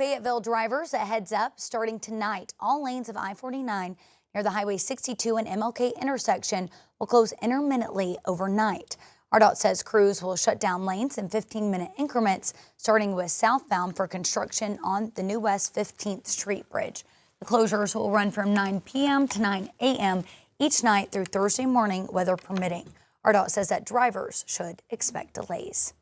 Fayetteville drivers, a heads up starting tonight. All lanes of I-49 near the Highway 62 and MLK intersection will close intermittently overnight. RDOT says crews will shut down lanes in 15-minute increments, starting with southbound for construction on the new West 15th Street Bridge. The closures will run from 9 p.m. to 9 a.m. each night through Thursday morning, weather permitting. RDOT says that drivers should expect delays.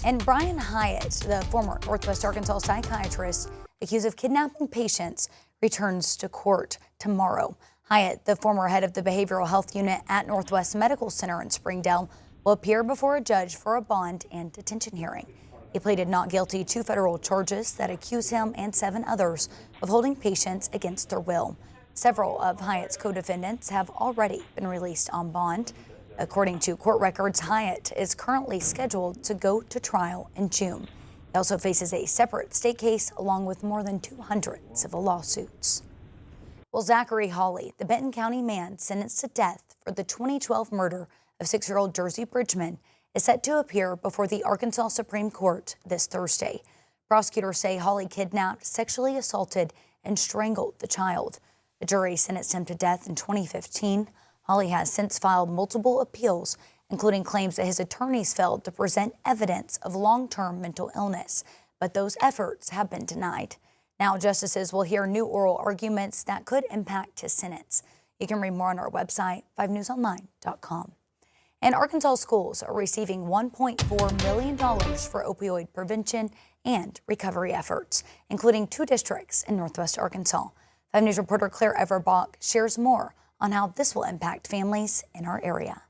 And Brian Hyatt, the former Northwest Arkansas psychiatrist accused of kidnapping patients, returns to court tomorrow. Hyatt, the former head of the behavioral health unit at Northwest Medical Center in Springdale, will appear before a judge for a bond and detention hearing. He pleaded not guilty to federal charges that accuse him and 7 others of holding patients against their will. Several of Hyatt's co-defendants have already been released on bond. According to court records, Hyatt is currently scheduled to go to trial in June. He also faces a separate state case along with more than 200 civil lawsuits. Well, Zachary Hawley, the Benton County man sentenced to death for the 2012 murder of 6-year-old Jersey Bridgman, is set to appear before the Arkansas Supreme Court this Thursday. Prosecutors say Hawley kidnapped, sexually assaulted, and strangled the child. The jury sentenced him to death in 2015. Hawley has since filed multiple appeals, including claims that his attorneys failed to present evidence of long-term mental illness, but those efforts have been denied. Now justices will hear new oral arguments that could impact his sentence. You can read more on our website, 5newsonline.com. And Arkansas schools are receiving $1.4 million for opioid prevention and recovery efforts, including 2 districts in Northwest Arkansas. 5 News reporter Claire Everbach shares more on how this will impact families in our area.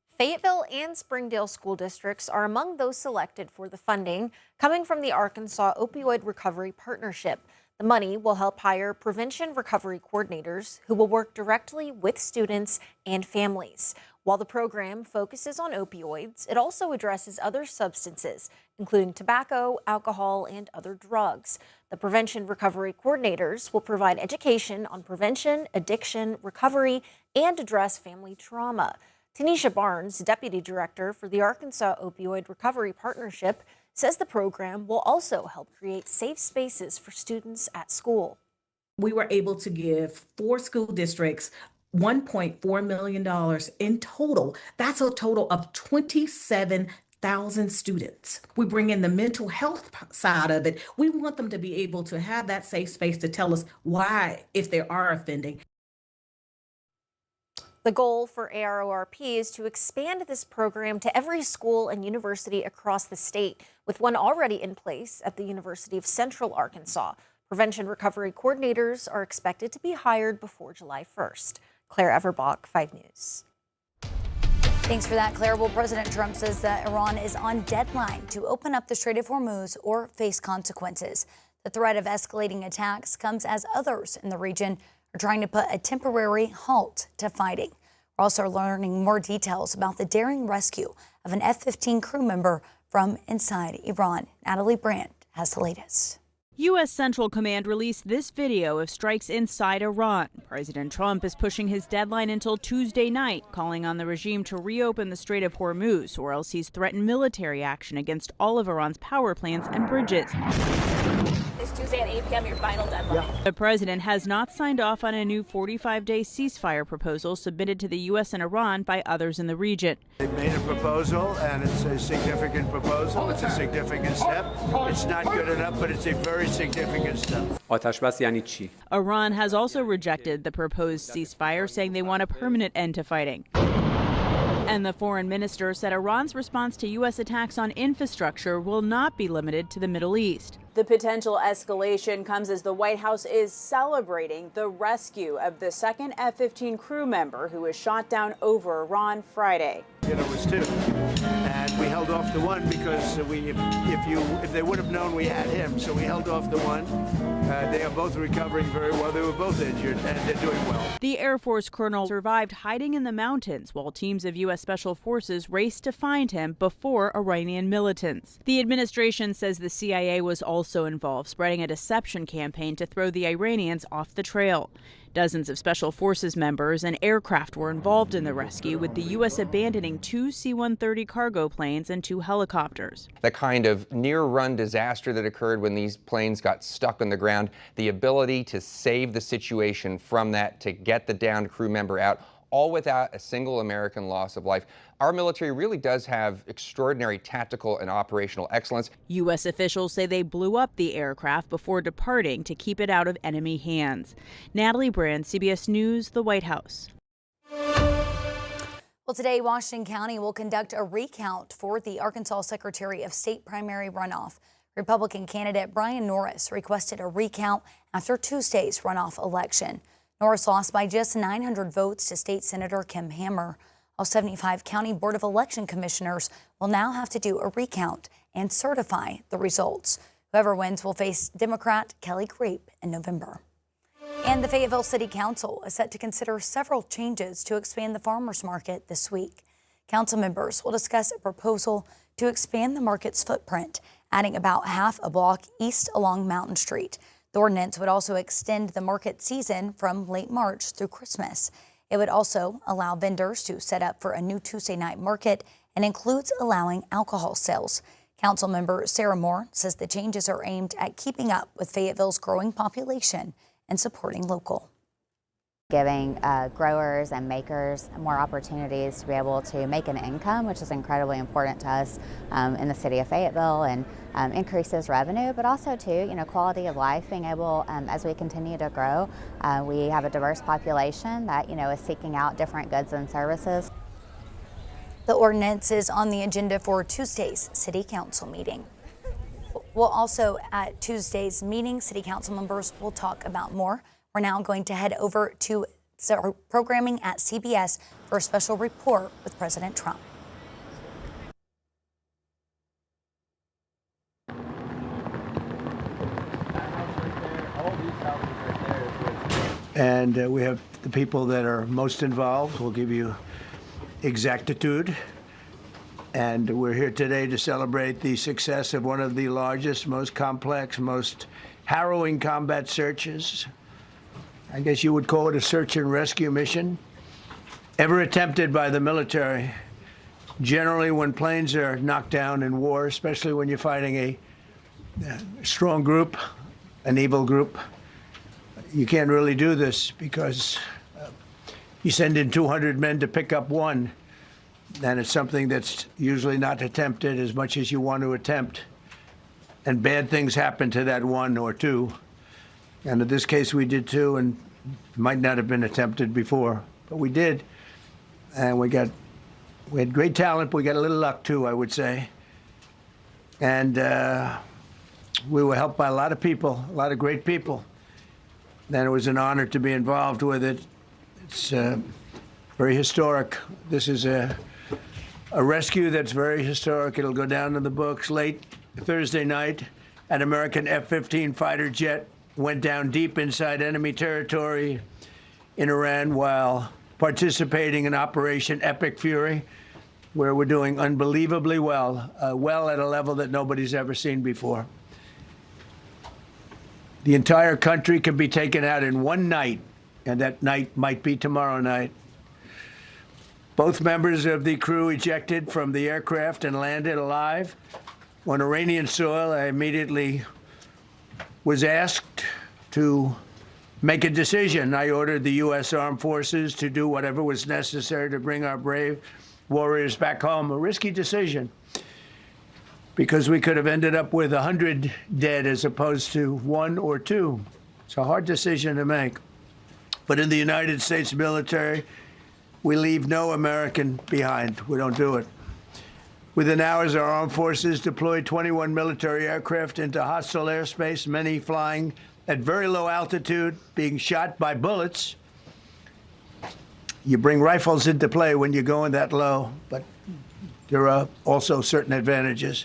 Fayetteville and Springdale school districts are among those selected for the funding coming from the Arkansas Opioid Recovery Partnership. The money will help hire prevention recovery coordinators who will work directly with students and families. While the program focuses on opioids, it also addresses other substances, including tobacco, alcohol, and other drugs. The prevention recovery coordinators will provide education on prevention, addiction, recovery, and address family trauma. Tanisha Barnes, deputy director for the Arkansas Opioid Recovery Partnership, says the program will also help create safe spaces for students at school. We were able to give 4 school districts $1.4 million in total. That's a total of 27,000 students. We bring in the mental health side of it. We want them to be able to have that safe space to tell us why, if they are offending. The goal for ARORP is to expand this program to every school and university across the state, with one already in place at the University of Central Arkansas. Prevention recovery coordinators are expected to be hired before July 1st. Claire Everbach, 5 News. Thanks for that, Claire. Well, President Trump says that Iran is on deadline to open up the Strait of Hormuz or face consequences. The threat of escalating attacks comes as others in the region are trying to put a temporary halt to fighting. We're also learning more details about the daring rescue of an F-15 crew member from inside Iran. Natalie Brandt has the latest. U.S. Central Command released this video of strikes inside Iran. President Trump is pushing his deadline until Tuesday night, calling on the regime to reopen the Strait of Hormuz, or else he's threatened military action against all of Iran's power plants and bridges. This Tuesday at 8 p.m., your final deadline. Yeah. The president has not signed off on a new 45-day ceasefire proposal submitted to the U.S. and Iran by others in the region. They made a proposal, and it's a significant proposal. It's a significant step. It's not good enough, but it's a very significant step. Iran has also rejected the proposed ceasefire, saying they want a permanent end to fighting. And the foreign minister said Iran's response to U.S. attacks on infrastructure will not be limited to the Middle East. The potential escalation comes as the White House is celebrating the rescue of the second F-15 crew member who was shot down over Iran Friday. It was 2, and we held off the one because if they would have known we had him, so we held off the one. They are both recovering very well. They were both injured, and they're doing well. The Air Force colonel survived hiding in the mountains while teams of U.S. Special Forces raced to find him before Iranian militants. The administration says the CIA was also involved, spreading a deception campaign to throw the Iranians off the trail. Dozens of Special Forces members and aircraft were involved in the rescue, with the U.S. abandoning 2 C-130 cargo planes and 2 helicopters. The kind of near-run disaster that occurred when these planes got stuck on the ground, the ability to save the situation from that, to get the downed crew member out, all without a single American loss of life. Our military really does have extraordinary tactical and operational excellence. U.S. officials say they blew up the aircraft before departing to keep it out of enemy hands. Natalie Brand, CBS News, the White House. Well, today, Washington County will conduct a recount for the Arkansas Secretary of State primary runoff. Republican candidate Brian Norris requested a recount after Tuesday's runoff election. Norris lost by just 900 votes to State Senator Kim Hammer. All 75 County Board of Election Commissioners will now have to do a recount and certify the results. Whoever wins will face Democrat Kelly Grape in November. And the Fayetteville City Council is set to consider several changes to expand the farmers market this week. Council members will discuss a proposal to expand the market's footprint, adding about half a block east along Mountain Street. The ordinance would also extend the market season from late March through Christmas. It would also allow vendors to set up for a new Tuesday night market and includes allowing alcohol sales. Council member Sarah Moore says the changes are aimed at keeping up with Fayetteville's growing population and supporting local. Giving growers and makers more opportunities to be able to make an income, which is incredibly important to us in the city of Fayetteville, and increases revenue, but also too, quality of life, being able, as we continue to grow, we have a diverse population that, is seeking out different goods and services. The ordinance is on the agenda for Tuesday's City Council meeting. We'll also, at Tuesday's meeting, City Council members will talk about more. We're now going to head over to programming at CBS for a special report with President Trump. And we have the people that are most involved. We'll give you exactitude. And we're here today to celebrate the success of one of the largest, most complex, most harrowing combat searches. I guess you would call it a search and rescue mission ever attempted by the military. Generally, when planes are knocked down in war, especially when you're fighting a strong group, an evil group, you can't really do this because you send in 200 men to pick up one, and it's something that's usually not attempted as much as you want to attempt. And bad things happen to that one or two. And in this case, we did too, and it might not have been attempted before, but we did. And we had great talent, but we got a little luck too, I would say. And we were helped by a lot of people, a lot of great people. And it was an honor to be involved with it. It's very historic. This is a rescue that's very historic. It'll go down in the books. Late Thursday night, an American F-15 fighter jet went down deep inside enemy territory in Iran while participating in Operation Epic Fury, where we're doing unbelievably well, well at a level that nobody's ever seen before. The entire country can be taken out in one night, and that night might be tomorrow night. Both members of the crew ejected from the aircraft and landed alive. On Iranian soil, I immediately was asked to make a decision. I ordered the U.S. Armed Forces to do whatever was necessary to bring our brave warriors back home. A risky decision, because we could have ended up with 100 dead as opposed to 1 or 2. It's a hard decision to make. But in the United States military, we leave no American behind. We don't do it. Within hours, our armed forces deployed 21 military aircraft into hostile airspace, many flying at very low altitude, being shot by bullets. You bring rifles into play when you're going that low, but there are also certain advantages.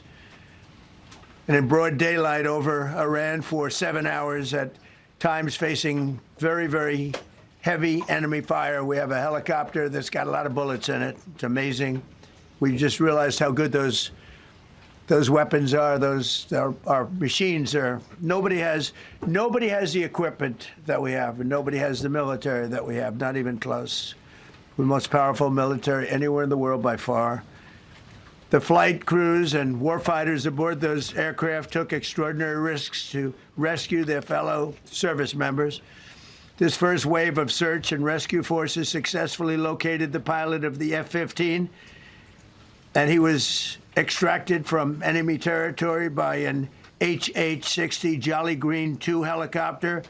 And in broad daylight over Iran for 7 hours, at times facing very, very heavy enemy fire. We have a helicopter that's got a lot of bullets in it. It's amazing. We just realized how good those those weapons are. Those our machines are. Nobody has the equipment that we have, and nobody has the military that we have. Not even close. We're the most powerful military anywhere in the world by far. The flight crews and warfighters aboard those aircraft took extraordinary risks to rescue their fellow service members. This first wave of search and rescue forces successfully located the pilot of the F-15, and he was extracted from enemy territory by an HH-60 Jolly Green II helicopter.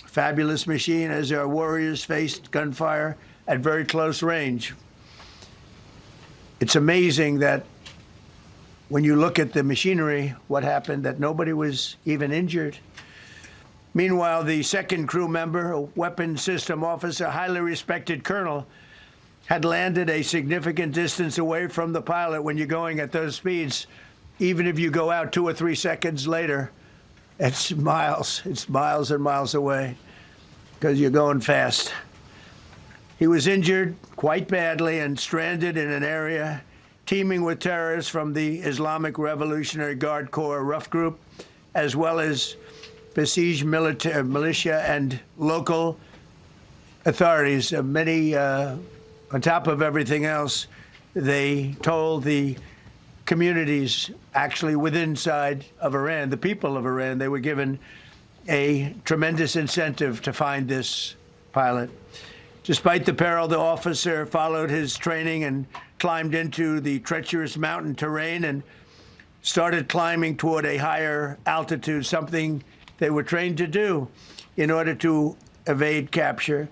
Fabulous machine as our warriors faced gunfire at very close range. It's amazing that when you look at the machinery, what happened, that nobody was even injured. Meanwhile, the second crew member, a weapons system officer, highly respected colonel, had landed a significant distance away from the pilot. When you're going at those speeds, even if you go out 2 or 3 seconds later, it's miles and miles away because you're going fast. He was injured quite badly and stranded in an area teeming with terrorists from the Islamic Revolutionary Guard Corps rough group, as well as besieged militia and local authorities. Many, on top of everything else, they told the communities actually within side of Iran, the people of Iran, they were given a tremendous incentive to find this pilot. Despite the peril, the officer followed his training and climbed into the treacherous mountain terrain and started climbing toward a higher altitude, something they were trained to do in order to evade capture.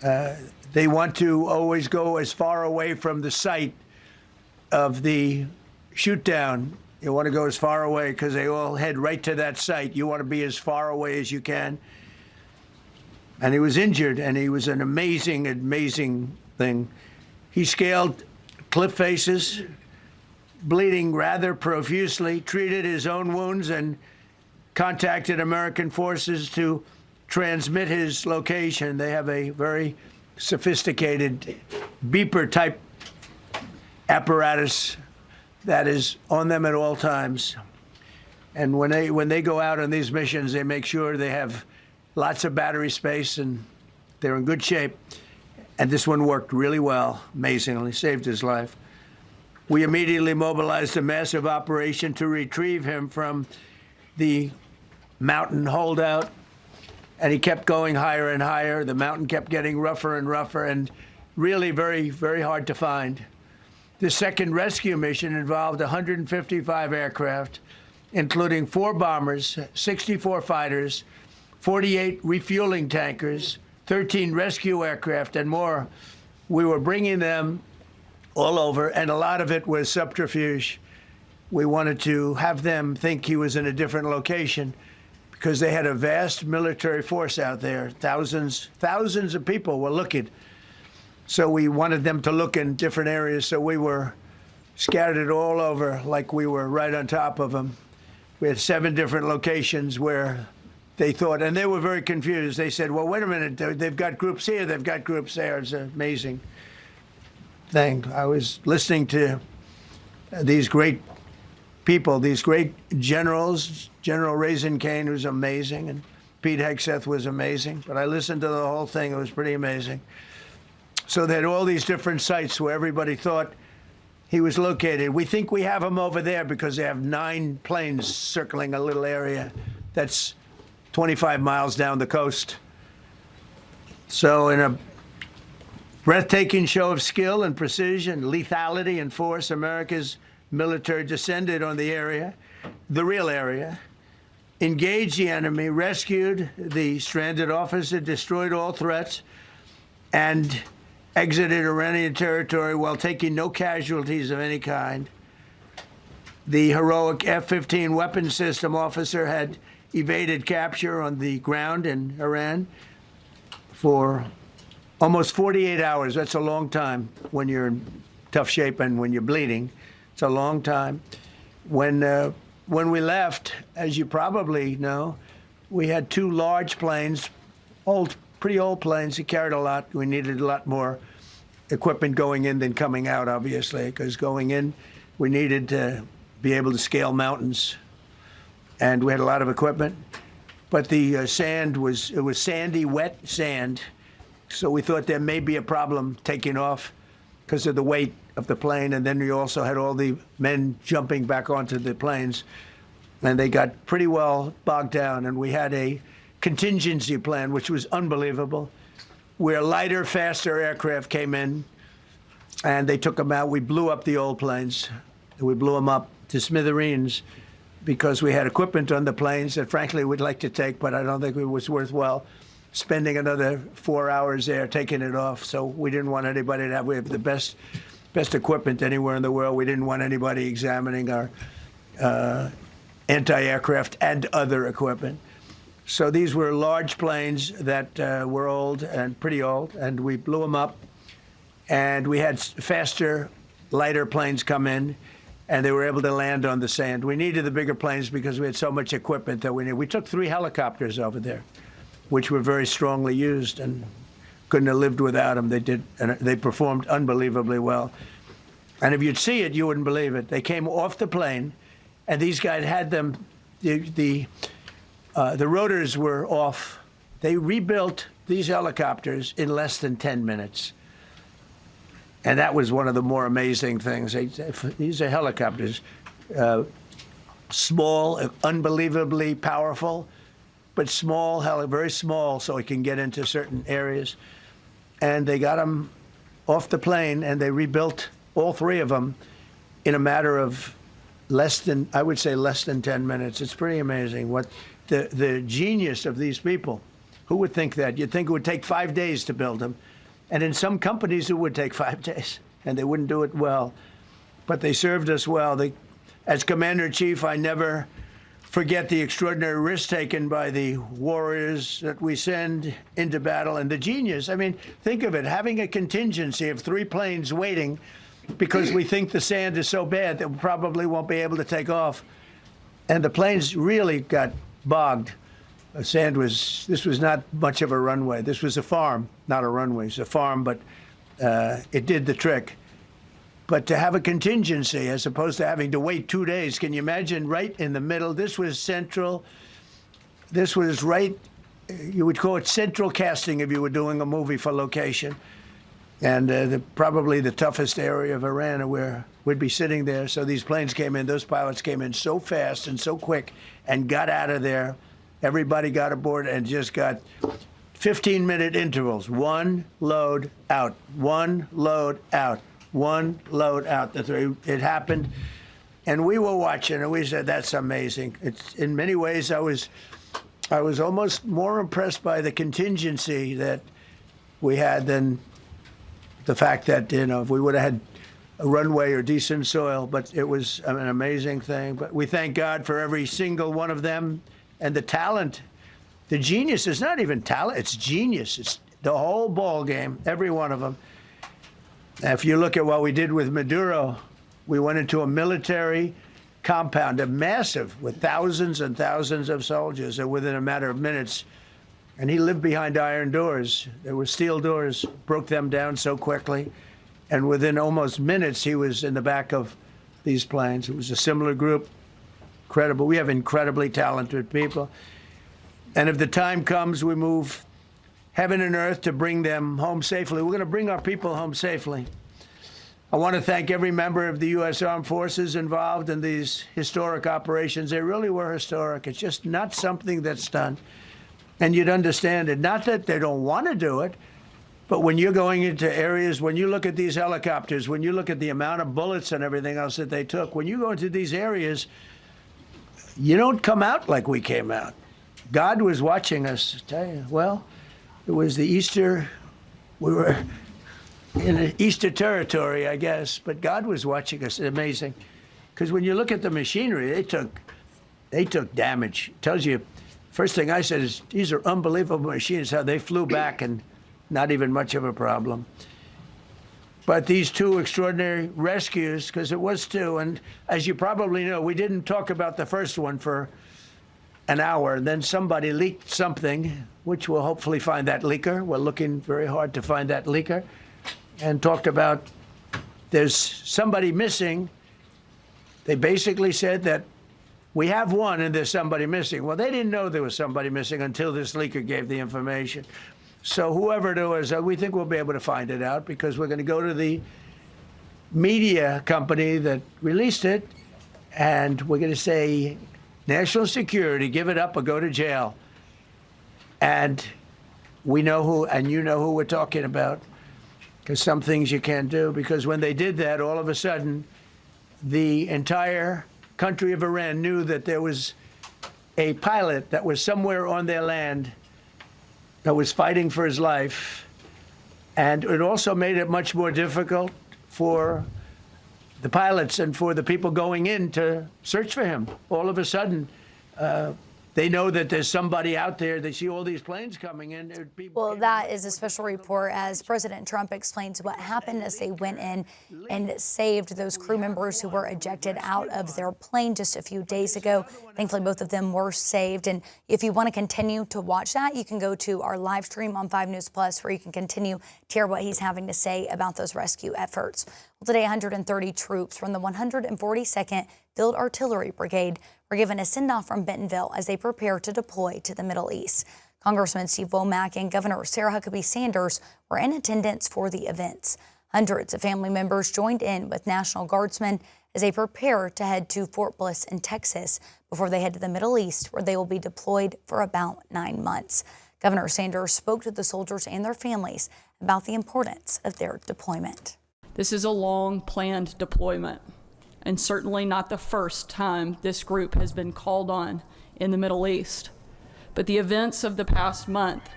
They want to always go as far away from the site of the shoot down. You want to go as far away because they all head right to that site. You want to be as far away as you can. And he was injured, and he was an amazing, amazing thing. He scaled cliff faces, bleeding rather profusely, treated his own wounds, and contacted American forces to transmit his location. They have a very sophisticated beeper-type apparatus that is on them at all times. And when they go out on these missions, they make sure they have lots of battery space, and they're in good shape. And this one worked really well, amazingly, saved his life. We immediately mobilized a massive operation to retrieve him from the mountain holdout, and he kept going higher and higher. The mountain kept getting rougher and rougher, and really very, very hard to find. The second rescue mission involved 155 aircraft, including 4 bombers, 64 fighters, 48 refueling tankers, 13 rescue aircraft, and more. We were bringing them all over, and a lot of it was subterfuge. We wanted to have them think he was in a different location because they had a vast military force out there. Thousands of people were looking. So we wanted them to look in different areas, so we were scattered all over like we were right on top of them. We had 7 different locations where they thought, and they were very confused. They said, well, wait a minute, they've got groups here, they've got groups there. It's an amazing thing. I was listening to these great people, these great generals. General Raisin Kane was amazing, and Pete Hegseth was amazing. But I listened to the whole thing. It was pretty amazing. So they had all these different sites where everybody thought he was located. We think we have him over there because they have 9 planes circling a little area that's 25 miles down the coast. So in a breathtaking show of skill and precision, lethality and force, America's military descended on the area, the real area, engaged the enemy, rescued the stranded officer, destroyed all threats, and exited Iranian territory while taking no casualties of any kind. The heroic F-15 weapons system officer had evaded capture on the ground in Iran for almost 48 hours. That's a long time when you're in tough shape and when you're bleeding. It's a long time. When we left, as you probably know, we had 2 large planes, pretty old planes. It carried a lot. We needed a lot more equipment going in than coming out, obviously, because going in, we needed to be able to scale mountains. And we had a lot of equipment. But the sand was sandy, wet sand. So we thought there may be a problem taking off because of the weight of the plane. And then we also had all the men jumping back onto the planes. And they got pretty well bogged down. And we had a contingency plan, which was unbelievable, where lighter, faster aircraft came in, and they took them out. We blew up the old planes. We blew them up to smithereens because we had equipment on the planes that, frankly, we'd like to take, but I don't think it was worthwhile spending another 4 hours there taking it off. So we didn't want anybody to have. We have the best equipment anywhere in the world. We didn't want anybody examining our anti-aircraft and other equipment. So these were large planes that were old and pretty old, and we blew them up. And we had faster, lighter planes come in, and they were able to land on the sand. We needed the bigger planes because we had so much equipment that we needed. We took 3 helicopters over there, which were very strongly used and couldn't have lived without them. They did, and they performed unbelievably well. And if you'd see it, you wouldn't believe it. They came off the plane, and these guys had them. The rotors were off. They rebuilt these helicopters in less than 10 minutes. And that was one of the more amazing things. These are helicopters, small, unbelievably powerful, but small, very small, so it can get into certain areas. And they got them off the plane, and they rebuilt all 3 of them in a matter of less than 10 minutes. It's pretty amazing what the genius of these people. Who would think that? You'd think it would take 5 days to build them. And in some companies, it would take 5 days, and they wouldn't do it well. But they served us well. As Commander-in-Chief, I never forget the extraordinary risk taken by the warriors that we send into battle. And the genius, I mean, think of it, having a contingency of 3 planes waiting because we think the sand is so bad that we probably won't be able to take off. And the planes really got bogged. This was not much of a runway. This was a farm, not a runway. It's a farm, but it did the trick. But to have a contingency as opposed to having to wait 2 days, can you imagine right in the middle? This was central. This was right, you would call it central casting if you were doing a movie for location. And probably the toughest area of Iran where we'd be sitting there. So these planes came in, those pilots came in so fast and so quick and got out of there. Everybody got aboard and just got 15-minute intervals. 1 load out, 1 load out, 1 load out. It happened, and we were watching, and we said, "That's amazing." It's in many ways, I was almost more impressed by the contingency that we had than the fact that if we would have had a runway or decent soil. But it was an amazing thing. But we thank God for every single one of them. And the talent, the genius is not even talent, it's genius. It's the whole ball game, every one of them. If you look at what we did with Maduro, we went into a military compound, a massive, with thousands and thousands of soldiers, and within a matter of minutes, and he lived behind iron doors. There were steel doors, broke them down so quickly. And within almost minutes, he was in the back of these planes. It was a similar group. Incredible. We have incredibly talented people. And if the time comes, we move heaven and earth to bring them home safely. We're going to bring our people home safely. I want to thank every member of the U.S. Armed Forces involved in these historic operations. They really were historic. It's just not something that's done. And you'd understand it. Not that they don't want to do it, but when you're going into areas, when you look at these helicopters, when you look at the amount of bullets and everything else that they took, when you go into these areas, you don't come out like we came out. God was watching us, I tell you. Well, it was the Easter, we were in Easter territory, I guess, but God was watching us. It's amazing. Because when you look at the machinery, they took damage. It tells you, first thing I said is, these are unbelievable machines, how they flew back and not even much of a problem. But these 2 extraordinary rescues, because it was 2, and as you probably know, we didn't talk about the first one for an hour, and then somebody leaked something, which we'll hopefully find that leaker. We're looking very hard to find that leaker, and talked about there's somebody missing, They basically said that we have one and there's somebody missing. Well, they didn't know there was somebody missing until this leaker gave the information. So whoever it was, we think we'll be able to find it out because we're going to go to the media company that released it, and we're going to say, national security, give it up or go to jail. And we know who, and you know who we're talking about, because some things you can't do. Because when they did that, all of a sudden, the entire country of Iran knew that there was a pilot that was somewhere on their land that was fighting for his life. And it also made it much more difficult for the pilots and for the people going in to search for him. All of a sudden, they know that there's somebody out there. They see all these planes coming in. Well, that is a special report as President Trump explains what happened as they went in and saved those crew members who were ejected out of their plane just a few days ago. Thankfully, both of them were saved. And if you want to continue to watch that, you can go to our live stream on 5 News Plus, where you can continue to hear what he's having to say about those rescue efforts. Well, today, 130 troops from the 142nd Field Artillery Brigade were given a send-off from Bentonville as they prepare to deploy to the Middle East. Congressman Steve Womack and Governor Sarah Huckabee Sanders were in attendance for the events. Hundreds of family members joined in with National Guardsmen as they prepare to head to Fort Bliss in Texas before they head to the Middle East, where they will be deployed for about 9 months. Governor Sanders spoke to the soldiers and their families about the importance of their deployment. This is a long-planned deployment, and certainly not the first time this group has been called on in the Middle East. But the events of the past month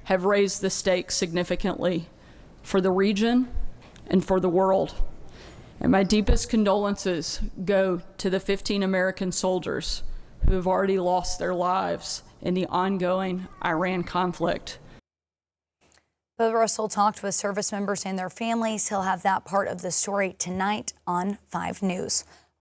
have raised the stakes significantly for the region and for the world. And my deepest condolences go to the 15 American soldiers who have already lost their lives in the ongoing Iran conflict. Bill Russell talked with service members and their families. He'll have that part of the story tonight on 5 News.